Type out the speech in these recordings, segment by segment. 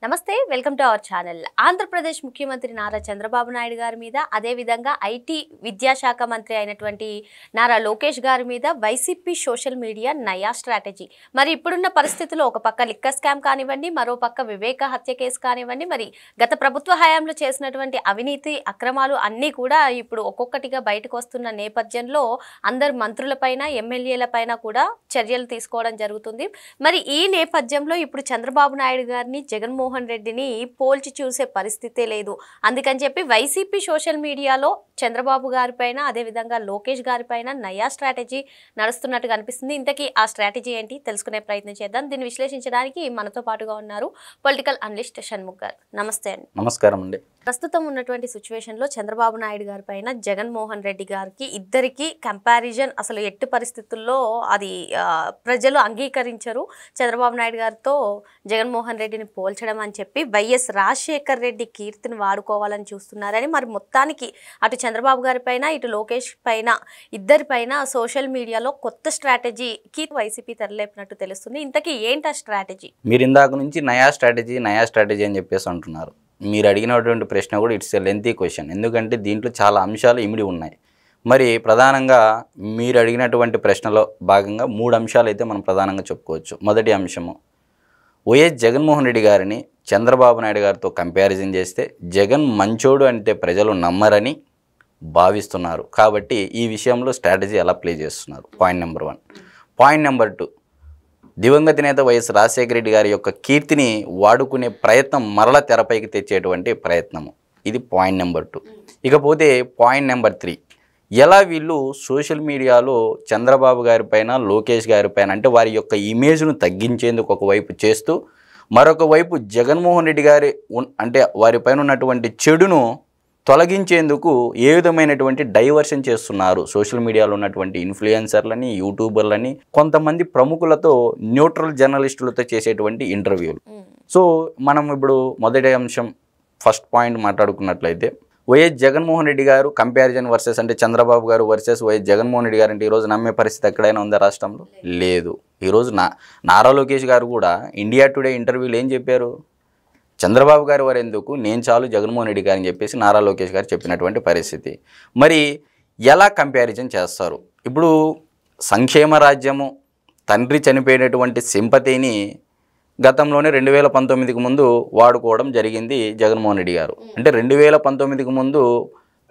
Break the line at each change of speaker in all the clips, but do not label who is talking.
నమస్తే welcome to our channel. Andhra Pradesh ముఖ్యమంత్రి నారా చంద్రబాబు నాయుడు గారి మీద అదే విధంగా ఐటీ విద్యాశాఖ మంత్రి అయినటువంటి నారా లోకేష్ గారి మీద వైసీపీ సోషల్ మీడియా నయా స్ట్రాటజీ. మరి ఇప్పుడున్న పరిస్థితుల్లో ఒక పక్క లిక్కర్ స్కామ్ కానివ్వండి, మరో పక్క వివేక హత్య కేసు కానివ్వండి, మరి గత ప్రభుత్వ హయాంలో చేసినటువంటి అవినీతి అక్రమాలు అన్నీ కూడా ఇప్పుడు ఒక్కొక్కటిగా బయటకు వస్తున్న నేపథ్యంలో అందరు మంత్రులపైన ఎమ్మెల్యేలపైన కూడా చర్యలు తీసుకోవడం జరుగుతుంది. మరి ఈ నేపథ్యంలో ఇప్పుడు చంద్రబాబు నాయుడు గారిని జగన్మోహన్ రెడ్డిని పోల్చి చూసే పరిస్థితే లేదు. అందుకని చెప్పి వైసీపీ సోషల్ మీడియాలో చంద్రబాబు గారిపైన అదే విధంగా లోకేష్ గారిపైన నయా స్ట్రాటజీ నడుస్తున్నట్టుగా అనిపిస్తుంది. ఇంతకీ ఆ స్ట్రాటజీ ఏంటి తెలుసుకునే ప్రయత్నం చేద్దాం. దీన్ని విశ్లేషించడానికి మనతో పాటుగా ఉన్నారు పొలిటికల్ అనలిస్ట్ షణ్ముఖ్ గారు. నమస్తే అండి.
నమస్కారం అండి.
ప్రస్తుతం ఉన్నటువంటి సిచ్యువేషన్లో చంద్రబాబు నాయుడు గారి పైన జగన్మోహన్ రెడ్డి గారికి ఇద్దరికి కంపారిజన్ అసలు ఎట్టి పరిస్థితుల్లో అది ప్రజలు అంగీకరించరు. చంద్రబాబు నాయుడు గారితో జగన్మోహన్ రెడ్డిని పోల్చడం అని చెప్పి వైఎస్ రాజశేఖర్ రెడ్డి కీర్తిని వాడుకోవాలని చూస్తున్నారని, మరి మొత్తానికి అటు చంద్రబాబు గారి పైన ఇటు లోకేష్ పైన ఇద్దరి పైన సోషల్ మీడియాలో కొత్త స్ట్రాటజీకి వైసీపీ తెరలేపినట్టు తెలుస్తుంది. ఇంతకీ ఏంటి ఆ స్ట్రాటజీ?
మీరు ఇందాక నుంచి నయా స్ట్రాటజీ అని చెప్పేసి అంటున్నారు. మీరు అడిగినటువంటి ప్రశ్న కూడా ఇట్స్ ఎ లెంతీ క్వశ్చన్, ఎందుకంటే దీంట్లో చాలా అంశాలు ఇమిడి ఉన్నాయి. మరి ప్రధానంగా మీరు అడిగినటువంటి ప్రశ్నలో భాగంగా 3 అంశాలు అయితే మనం ప్రధానంగా చెప్పుకోవచ్చు. మొదటి అంశము, వైఎస్ జగన్మోహన్ రెడ్డి గారిని చంద్రబాబు నాయుడు గారితో కంపారిజన్ చేస్తే జగన్ మంచోడు అంటే ప్రజలు నమ్మరని భావిస్తున్నారు. కాబట్టి ఈ విషయంలో స్ట్రాటజీ ఎలా ప్లే చేస్తున్నారు, పాయింట్ నెంబర్ 1. పాయింట్ నెంబర్ 2, దివంగత నేత వైఎస్ రాజశేఖర రెడ్డి గారి యొక్క కీర్తిని వాడుకునే ప్రయత్నం మరల తెరపైకి తెచ్చేటువంటి ప్రయత్నము. ఇది పాయింట్ నెంబర్ 2. ఇకపోతే పాయింట్ నెంబర్ 3, ఎలా వీళ్ళు సోషల్ మీడియాలో చంద్రబాబు గారి పైన లోకేష్ గారి పైన అంటే వారి యొక్క ఇమేజ్ను తగ్గించేందుకు ఒకవైపు చేస్తూ మరొక వైపు జగన్మోహన్ రెడ్డి గారి అంటే వారి పైన ఉన్నటువంటి చెడును తొలగించేందుకు ఏ విధమైనటువంటి డైవర్షన్ చేస్తున్నారు. సోషల్ మీడియాలో ఉన్నటువంటి ఇన్ఫ్లుయెన్సర్లని, యూట్యూబర్లని, కొంతమంది ప్రముఖులతో న్యూట్రల్ జర్నలిస్టులతో చేసేటువంటి ఇంటర్వ్యూలు. సో మనం ఇప్పుడు మొదటి అంశం ఫస్ట్ పాయింట్ మాట్లాడుకున్నట్లయితే, YS Jaganmohan Reddy garu comparison versus అంటే చంద్రబాబు గారు వర్సెస్ వైఎస్ జగన్మోహన్ రెడ్డి గారు అంటే ఈరోజు నమ్మే పరిస్థితి ఎక్కడైనా ఉందా రాష్ట్రంలో? లేదు. ఈరోజు నారా లోకేష్ గారు కూడా ఇండియా టుడే ఇంటర్వ్యూలు ఏం చెప్పారు? చంద్రబాబు గారు వారు ఎందుకు, నేను చాలు జగన్మోహన్ రెడ్డి గారు అని చెప్పేసి నారా లోకేష్ గారు చెప్పినటువంటి పరిస్థితి. మరి ఎలా కంపారిజన్ చేస్తారు? ఇప్పుడు సంక్షేమ రాజ్యము, తండ్రి చనిపోయినటువంటి సింపతిని గతంలోనే 2019కి ముందు వాడుకోవడం జరిగింది జగన్మోహన్ రెడ్డి గారు. అంటే 2019కి ముందు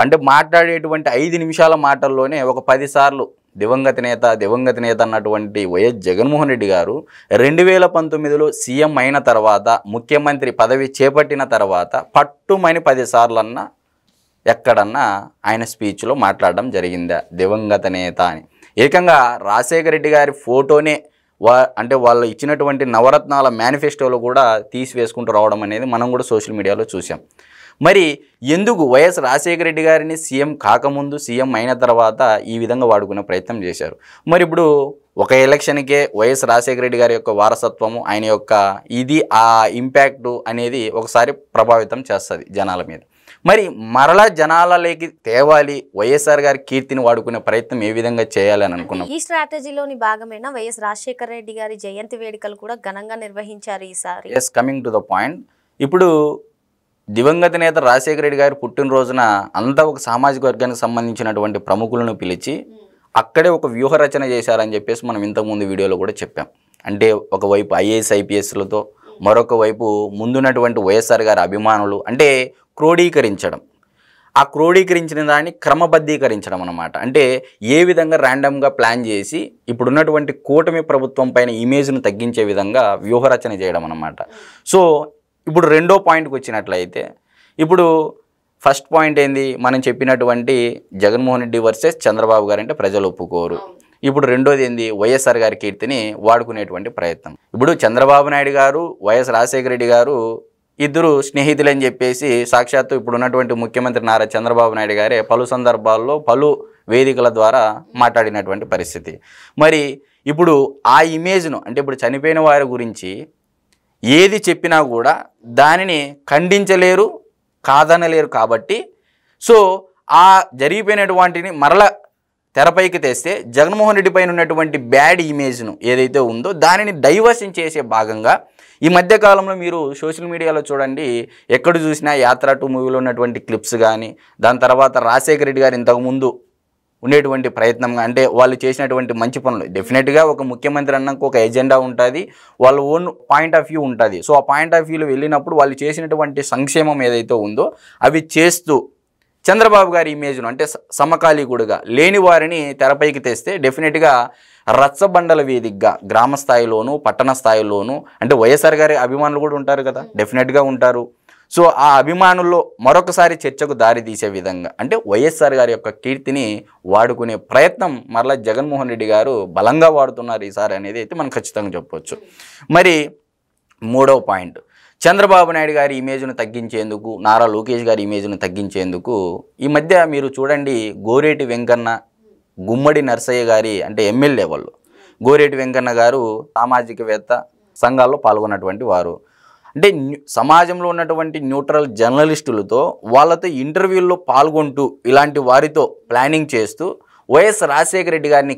అంటే మాట్లాడేటువంటి 5 నిమిషాల మాటల్లోనే ఒక 10 సార్లు దివంగత నేత అన్నటువంటి వైఎస్ జగన్మోహన్ రెడ్డి గారు 2019లో సీఎం అయిన తర్వాత, ముఖ్యమంత్రి పదవి చేపట్టిన తర్వాత పట్టుమని 10 సార్లన్నా ఎక్కడన్నా ఆయన స్పీచ్లో మాట్లాడడం జరిగిందా దివంగత నేత అని? ఏకంగా రాజశేఖర రెడ్డి గారి ఫోటోనే అంటే వాళ్ళు ఇచ్చినటువంటి నవరత్నాల మేనిఫెస్టోలో కూడా తీసివేసుకుంటూ రావడం అనేది మనం కూడా సోషల్ మీడియాలో చూసాం. మరి ఎందుకు వైఎస్ రాజశేఖర రెడ్డి గారిని సీఎం కాకముందు, సీఎం అయిన తర్వాత ఈ విధంగా వాడుకునే ప్రయత్నం చేశారు? మరి ఇప్పుడు ఒక ఎలక్షన్కే వైఎస్ రాజశేఖర రెడ్డి గారి యొక్క వారసత్వము, ఆయన యొక్క ఆ ఇంపాక్ట్ అనేది ఒకసారి ప్రభావితం చేస్తుంది జనాల మీద. మరి మరలా జనాలలోకి తేవాలి, వైఎస్ఆర్ గారి కీర్తిని వాడుకునే ప్రయత్నం ఏ విధంగా చేయాలి అని అనుకున్నాం.
ఈ స్ట్రాటజీలోని భాగమైన వైఎస్ రాజశేఖర రెడ్డి గారి జయంతి వేడుకలు కూడా ఘనంగా నిర్వహించారు ఈసారి.
Yes, coming to the point. ఇప్పుడు దివంగత నేత రాజశేఖర రెడ్డి గారి పుట్టినరోజున అంతా ఒక సామాజిక వర్గానికి సంబంధించినటువంటి ప్రముఖులను పిలిచి అక్కడే ఒక వ్యూహరచన చేశారని చెప్పేసి మనం ఇంతకుముందు వీడియోలో కూడా చెప్పాం. అంటే ఒకవైపు ఐఏఎస్ ఐపీఎస్లతో, మరొక వైపు ముందున్నటువంటి వైఎస్ఆర్ గారి అభిమానులు అంటే క్రోడీకరించడం. ఆ క్రోడీకరించిన దాన్ని క్రమబద్ధీకరించడం అన్నమాట. అంటే ఏ విధంగా ర్యాండమ్గా ప్లాన్ చేసి ఇప్పుడున్నటువంటి కూటమి ప్రభుత్వం పైన ఇమేజ్ను తగ్గించే విధంగా వ్యూహరచన చేయడం అన్నమాట. సో ఇప్పుడు రెండో పాయింట్కి వచ్చినట్లయితే, ఇప్పుడు ఫస్ట్ పాయింట్ ఏంది, మనం చెప్పినటువంటి జగన్మోహన్ రెడ్డి వర్సెస్ చంద్రబాబు గారు అంటే ప్రజలు ఒప్పుకోరు. ఇప్పుడు రెండోది ఏంది, వైఎస్ఆర్ గారి కీర్తిని వాడుకునేటువంటి ప్రయత్నం. ఇప్పుడు చంద్రబాబు నాయుడు గారు, వైఎస్ రాజశేఖర రెడ్డి గారు ఇద్దరు స్నేహితులని చెప్పేసి సాక్షాత్తు ఇప్పుడు ఉన్నటువంటి ముఖ్యమంత్రి నారా చంద్రబాబు నాయుడు గారే పలు సందర్భాల్లో పలు వేదికల ద్వారా మాట్లాడినటువంటి పరిస్థితి. మరి ఇప్పుడు ఆ ఇమేజ్ను అంటే ఇప్పుడు చనిపోయిన వారి గురించి ఏది చెప్పినా కూడా దానిని ఖండించలేరు, కాదనలేరు. కాబట్టి సో ఆ జరిగిపోయినటువంటిని మరల తెరపైకి తెస్తే జగన్మోహన్ రెడ్డి పైన ఉన్నటువంటి బ్యాడ్ ఇమేజ్ను ఏదైతే ఉందో దానిని డైవర్షన్ చేసే భాగంగా ఈ మధ్య కాలంలో మీరు సోషల్ మీడియాలో చూడండి, ఎక్కడ చూసినా యాత్ర 2 మూవీలో ఉన్నటువంటి క్లిప్స్ కానీ, దాని తర్వాత రాజశేఖర రెడ్డి గారు ఇంతకుముందు ఉండేటువంటి ప్రయత్నం, అంటే వాళ్ళు చేసినటువంటి మంచి పనులు. డెఫినెట్గా ఒక ముఖ్యమంత్రి అన్నాక ఒక ఎజెండా ఉంటుంది, వాళ్ళ ఓన్ పాయింట్ ఆఫ్ వ్యూ ఉంటుంది. సో ఆ పాయింట్ ఆఫ్ వ్యూలో వెళ్ళినప్పుడు వాళ్ళు చేసినటువంటి సంక్షేమం ఏదైతే ఉందో అవి చేస్తూ చంద్రబాబు గారి ఇమేజ్ను, అంటే సమకాలీకుడుగా లేని వారిని తెరపైకి తెస్తే డెఫినెట్గా రచ్చబండల వేదికగా గ్రామ స్థాయిలోనూ పట్టణ స్థాయిలోనూ, అంటే వైఎస్ఆర్ గారి అభిమానులు కూడా ఉంటారు కదా, డెఫినెట్గా ఉంటారు. సో ఆ అభిమానుల్లో మరొకసారి చర్చకు దారి తీసే విధంగా, అంటే వైఎస్ఆర్ గారి యొక్క కీర్తిని వాడుకునే ప్రయత్నం మరలా జగన్మోహన్ రెడ్డి గారు బలంగా వాడుతున్నారు ఈసారి అనేది అయితే మనం ఖచ్చితంగా చెప్పవచ్చు. మరి 3వ పాయింట్, చంద్రబాబు నాయుడు గారి ఇమేజ్ను తగ్గించేందుకు, నారా లోకేష్ గారి ఇమేజ్ను తగ్గించేందుకు ఈ మధ్య మీరు చూడండి, గోరేటి వెంకన్న, గుమ్మడి నర్సయ్య గారి, అంటే ఎమ్మెల్యే వాళ్ళు, గోరేటి వెంకన్న గారు సామాజికవేత్త, సంఘాల్లో పాల్గొన్నటువంటి వారు. అంటే సమాజంలో ఉన్నటువంటి న్యూట్రల్ జర్నలిస్టులతో వాళ్ళతో ఇంటర్వ్యూల్లో పాల్గొంటూ ఇలాంటి వారితో ప్లానింగ్ చేస్తూ వైఎస్ రాజశేఖర రెడ్డి గారిని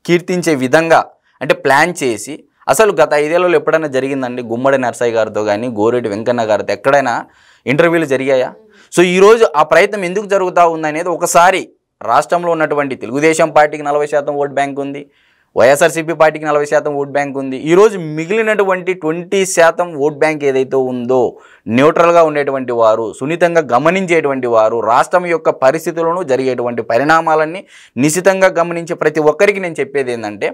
కీర్తించే విధంగా అంటే ప్లాన్ చేసి, అసలు గత 5 ఏళ్లలో ఎప్పుడైనా జరిగిందండి గుమ్మడి నర్సయ్య గారితో కానీ గోరేటి వెంకన్న గారితో ఎక్కడైనా ఇంటర్వ్యూలు జరిగాయా? సో ఈరోజు ఆ ప్రయత్నం ఎందుకు జరుగుతూ ఉందనేది ఒకసారి రాష్ట్రంలో ఉన్నటువంటి తెలుగుదేశం పార్టీకి 40% ఓట్ బ్యాంక్ ఉంది, వైఎస్ఆర్సీపీ పార్టీకి 40% ఓట్ బ్యాంక్ ఉంది. ఈరోజు మిగిలినటువంటి 20% ఓట్ బ్యాంక్ ఏదైతే ఉందో న్యూట్రల్గా ఉండేటువంటి వారు, సున్నితంగా గమనించేటువంటి వారు, రాష్ట్రం యొక్క పరిస్థితులను జరిగేటువంటి పరిణామాలన్నీ నిశితంగా గమనించే ప్రతి ఒక్కరికి నేను చెప్పేది ఏంటంటే,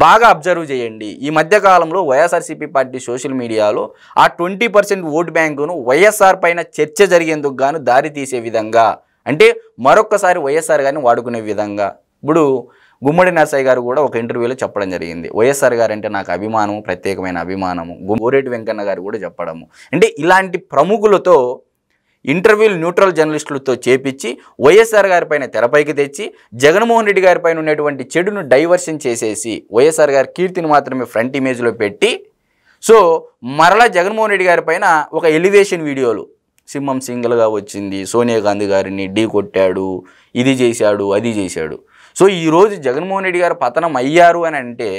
బాగా అబ్జర్వ్ చేయండి. ఈ మధ్యకాలంలో వైఎస్ఆర్సీపీ పార్టీ సోషల్ మీడియాలో ఆ 20% ఓట్ బ్యాంకును వైఎస్ఆర్ పైన చర్చ జరిగేందుకు గాను దారి తీసే విధంగా, అంటే మరొక్కసారి వైఎస్ఆర్ గారిని వాడుకునే విధంగా, ఇప్పుడు గుమ్మడి నర్సయ్య గారు కూడా ఒక ఇంటర్వ్యూలో చెప్పడం జరిగింది, వైఎస్ఆర్ గారు అంటే నాకు అభిమానము, ప్రత్యేకమైన అభిమానము. గోరేటి వెంకన్న గారు కూడా చెప్పడము. అంటే ఇలాంటి ప్రముఖులతో ఇంటర్వ్యూలు న్యూట్రల్ జర్నలిస్టులతో చేపించి వైఎస్ఆర్ గారి పైన తెరపైకి తెచ్చి జగన్మోహన్ రెడ్డి గారి పైన ఉన్నటువంటి చెడును డైవర్షన్ చేసేసి వైఎస్ఆర్ గారి కీర్తిని మాత్రమే ఫ్రంట్ ఇమేజ్లో పెట్టి, సో మరలా జగన్మోహన్ రెడ్డి గారి పైన ఒక ఎలివేషన్ వీడియోలు, సింహం సింగిల్గా వచ్చింది, సోనియా గాంధీ గారిని ఢీ కొట్టాడు, ఇది చేశాడు, అది చేశాడు. సో ఈరోజు జగన్మోహన్ రెడ్డి గారు పతనం అయ్యారు అని అంటే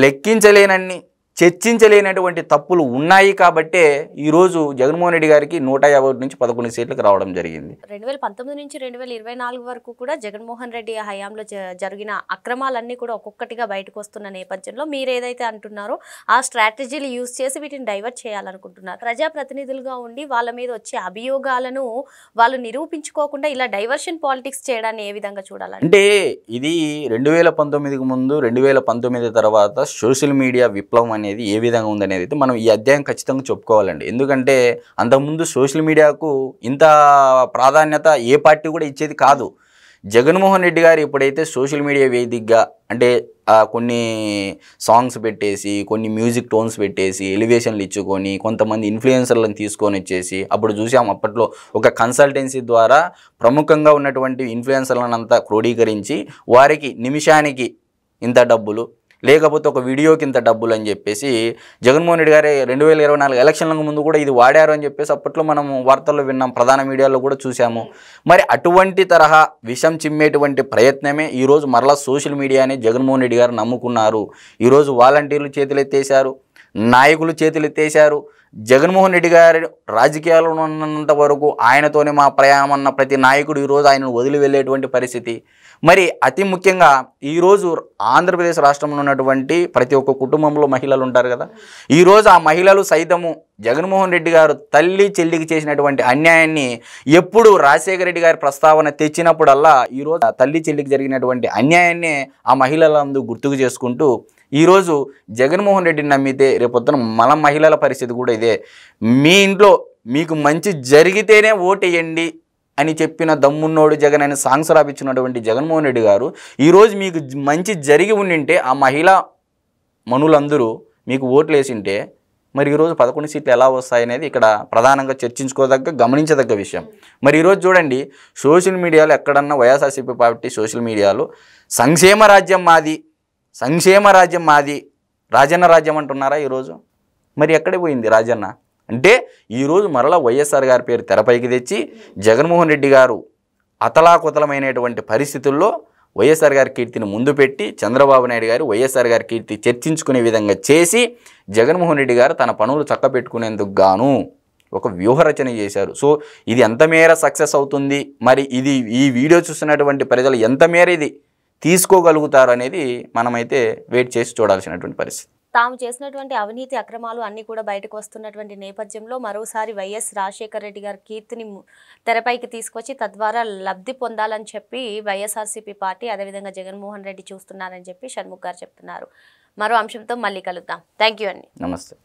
లెక్కించలేనన్ని, చర్చించలేనటువంటి తప్పులు ఉన్నాయి కాబట్టే ఈరోజు జగన్మోహన్ రెడ్డి గారికి 150 నుంచి 11 సీట్లకు రావడం జరిగింది.
2019 నుంచి 2024 వరకు కూడా జగన్మోహన్ రెడ్డి హయాంలో జరిగిన అక్రమాలన్నీ కూడా ఒక్కొక్కటిగా బయటకు వస్తున్న నేపథ్యంలో మీరు ఏదైతే అంటున్నారో ఆ స్ట్రాటజీలు యూజ్ చేసి వీటిని డైవర్ట్ చేయాలనుకుంటున్నారు. ప్రజాప్రతినిధులుగా ఉండి వాళ్ళ మీద వచ్చే అభియోగాలను వాళ్ళు నిరూపించుకోకుండా ఇలా డైవర్షన్ పాలిటిక్స్ చేయడాన్ని ఏ విధంగా చూడాలి?
అంటే ఇది 2019కి ముందు, 2019 తర్వాత సోషల్ మీడియా విప్లవం అనేది ఏ విధంగా ఉందనేది అయితే మనం ఈ అధ్యాయం ఖచ్చితంగా చెప్పుకోవాలండి. ఎందుకంటే అంతకుముందు సోషల్ మీడియాకు ఇంత ప్రాధాన్యత ఏ పార్టీ కూడా ఇచ్చేది కాదు. జగన్మోహన్ రెడ్డి గారు ఎప్పుడైతే సోషల్ మీడియా వేదికగా, అంటే కొన్ని సాంగ్స్ పెట్టేసి, కొన్ని మ్యూజిక్ టోన్స్ పెట్టేసి, ఎలివేషన్లు ఇచ్చుకొని, కొంతమంది ఇన్ఫ్లుయెన్సర్లను తీసుకొని వచ్చేసి, అప్పుడు చూసాం అప్పట్లో ఒక కన్సల్టెన్సీ ద్వారా ప్రముఖంగా ఉన్నటువంటి ఇన్ఫ్లుయెన్సర్లను అంతా క్రోడీకరించి వారికి నిమిషానికి ఇంత డబ్బులు, లేకపోతే ఒక వీడియోకి ఇంత డబ్బులు అని చెప్పేసి జగన్మోహన్ రెడ్డి గారే 2024 ఎలక్షన్లకు ముందు కూడా ఇది వాడారు అని చెప్పేసి అప్పట్లో మనం వార్తల్లో విన్నాం, ప్రధాన మీడియాలో కూడా చూసాము. మరి అటువంటి తరహా విషం చిమ్మేటువంటి ప్రయత్నమే ఈరోజు మరలా సోషల్ మీడియానే జగన్మోహన్ రెడ్డి గారు నమ్ముకున్నారు. ఈరోజు వాలంటీర్లు చేతులెత్తేశారు, నాయకులు చేతులెత్తేశారు. జగన్మోహన్ రెడ్డి గారి రాజకీయాల్లో ఉన్నంత వరకు ఆయనతోనే మా ప్రయాణం అన్న ప్రతి నాయకుడు ఈరోజు ఆయనను వదిలి వెళ్ళేటువంటి పరిస్థితి. మరి అతి ముఖ్యంగా ఈరోజు ఆంధ్రప్రదేశ్ రాష్ట్రంలో ఉన్నటువంటి ప్రతి ఒక్క కుటుంబంలో మహిళలు ఉంటారు కదా, ఈరోజు ఆ మహిళలు సైతము జగన్మోహన్ రెడ్డి గారు తల్లి చెల్లికి చేసినటువంటి అన్యాయాన్ని ఎప్పుడు రాజశేఖర రెడ్డి గారి ప్రస్తావన తెచ్చినప్పుడల్లా ఈరోజు ఆ తల్లి చెల్లికి జరిగినటువంటి అన్యాయాన్ని ఆ మహిళలందరూ గుర్తుకు చేసుకుంటూ ఈరోజు జగన్మోహన్ రెడ్డిని నమ్మితే రేపొద్దున మన మహిళల పరిస్థితి కూడా ఇదే. మీ ఇంట్లో మీకు మంచి జరిగితేనే ఓటేయండి అని చెప్పిన దమ్మున్నోడు జగన్ అని సాంగ్స్ రాపించినటువంటి జగన్మోహన్ రెడ్డి గారు ఈరోజు మీకు మంచి జరిగి ఉండింటే ఆ మహిళా మనులందరూ మీకు ఓట్లు వేసింటే మరి ఈరోజు 11 సీట్లు ఎలా వస్తాయనేది ఇక్కడ ప్రధానంగా చర్చించుకోదగ్గ, గమనించదగ్గ విషయం. మరి ఈరోజు చూడండి, సోషల్ మీడియాలో ఎక్కడన్నా వైఎస్ఆర్సీపీ పార్టీ సోషల్ మీడియాలో సంక్షేమ రాజ్యం మాది, సంక్షేమ రాజ్యం మాది, రాజన్న రాజ్యం అంటున్నారా ఈరోజు? మరి ఎక్కడే పోయింది రాజన్న? అంటే ఈరోజు మరలా వైఎస్ఆర్ గారి పేరు తెరపైకి తెచ్చి జగన్మోహన్ రెడ్డి గారు అతలాకుతలమైనటువంటి పరిస్థితుల్లో వైఎస్ఆర్ గారి కీర్తిని ముందు పెట్టి చంద్రబాబు నాయుడు గారు వైఎస్ఆర్ గారి కీర్తి చర్చించుకునే విధంగా చేసి జగన్మోహన్ రెడ్డి గారు తన పనులు చక్కబెట్టుకునేందుకు గాను ఒక వ్యూహరచన చేశారు. సో ఇది ఎంత మేర సక్సెస్ అవుతుంది, మరి ఇది ఈ వీడియో చూస్తున్నటువంటి ప్రజలు ఎంత మేర ఇది తీసుకోగలుగుతారు అనేది మనమైతే వెయిట్ చేసి చూడాల్సినటువంటి పరిస్థితి.
తాము చేసినటువంటి అవినీతి అక్రమాలు అన్నీ కూడా బయటకు వస్తున్నటువంటి నేపథ్యంలో మరోసారి వైఎస్ రాజశేఖర రెడ్డి గారి కీర్తిని తెరపైకి తీసుకొచ్చి తద్వారా లబ్ధి పొందాలని చెప్పి వైఎస్ఆర్సీపీ పార్టీ అదేవిధంగా జగన్మోహన్ రెడ్డి చూస్తున్నారని చెప్పి షణ్ముఖ్ గారు చెప్తున్నారు. మరో అంశంతో మళ్ళీ కలుద్దాం. థ్యాంక్ యూ అండి.
నమస్తే.